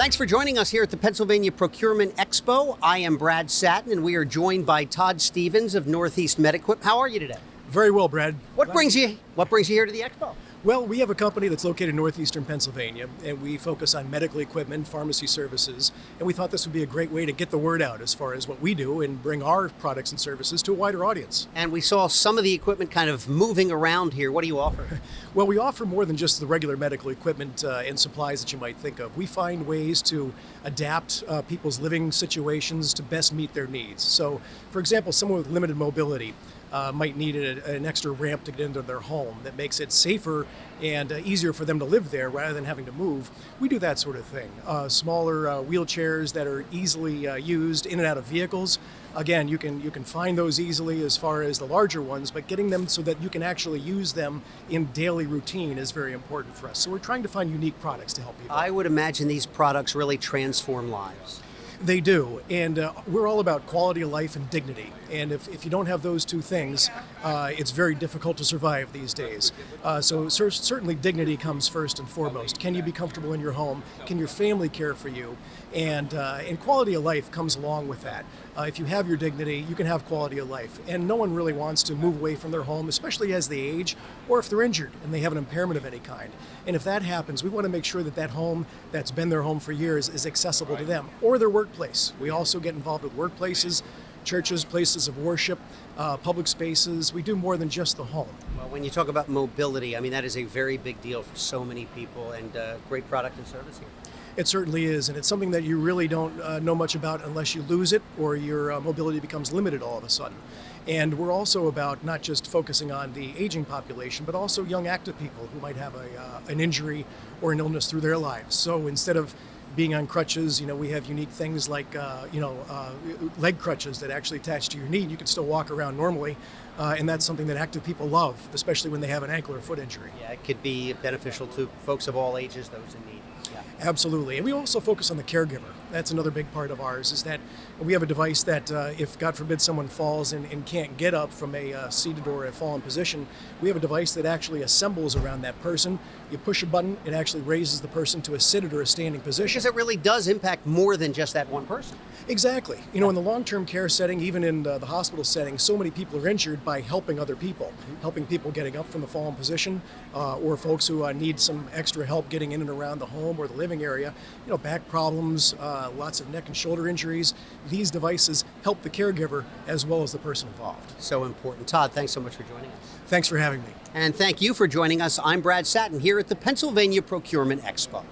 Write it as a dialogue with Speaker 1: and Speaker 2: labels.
Speaker 1: Thanks for joining us here at the Pennsylvania Procurement Expo. I am Brad Satin, and we are joined by Todd Stevens of Northeast MedEquip. How are you today?
Speaker 2: Very well, Brad.
Speaker 1: What brings you here to the Expo?
Speaker 2: Well, we have a company that's located in northeastern Pennsylvania, and we focus on medical equipment, pharmacy services, and we thought this would be a great way to get the word out as far as what we do and bring our products and services to a wider audience.
Speaker 1: And we saw some of the equipment kind of moving around here. What do you offer?
Speaker 2: Well, we offer more than just the regular medical equipment and supplies that you might think of. We find ways to adapt people's living situations to best meet their needs. So, for example, someone with limited mobility might need an extra ramp to get into their home that makes it safer and easier for them to live there rather than having to move. We do that sort of thing. Smaller wheelchairs that are easily used in and out of vehicles. Again, you can find those easily as far as the larger ones, but getting them so that you can actually use them in daily routine is very important for us. So we're trying to find unique products to help people.
Speaker 1: I would imagine these products really transform lives.
Speaker 2: They do, and we're all about quality of life and dignity. And if you don't have those two things, it's very difficult to survive these days. So certainly dignity comes first and foremost. Can you be comfortable in your home? Can your family care for you? And quality of life comes along with that. If you have your dignity, you can have quality of life. And no one really wants to move away from their home, especially as they age or if they're injured and they have an impairment of any kind. And if that happens, we want to make sure that that home that's been their home for years is accessible to them or their workplace. We also get involved with workplaces, churches, places of worship, public spaces. We do more than just the home.
Speaker 1: Well, when you talk about mobility, I mean, that is a very big deal for so many people, and great product and service here.
Speaker 2: It certainly is, and it's something that you really don't know much about unless you lose it or your mobility becomes limited all of a sudden. And we're also about not just focusing on the aging population, but also young active people who might have an injury or an illness through their lives. So instead of being on crutches, we have unique things like, leg crutches that actually attach to your knee, and you can still walk around normally. And that's something that active people love, especially when they have an ankle or foot injury.
Speaker 1: Yeah, it could be beneficial to folks of all ages, those in need. Yeah.
Speaker 2: Absolutely. And we also focus on the caregiver. That's another big part of ours, is that we have a device that if, God forbid, someone falls and can't get up from a seated or a fallen position, we have a device that actually assembles around that person. You push a button, it actually raises the person to a seated or a standing position.
Speaker 1: Because it really does impact more than just that one person.
Speaker 2: Exactly. In the long-term care setting, even in the hospital setting, so many people are injured by helping other people, helping people getting up from the fallen position, or folks who need some extra help getting in and around the home or the living area, back problems, lots of neck and shoulder injuries. These devices help the caregiver as well as the person involved.
Speaker 1: So important. Todd, thanks so much for joining us.
Speaker 2: Thanks for having me.
Speaker 1: And thank you for joining us. I'm Brad Satin here at the Pennsylvania Procurement Expo.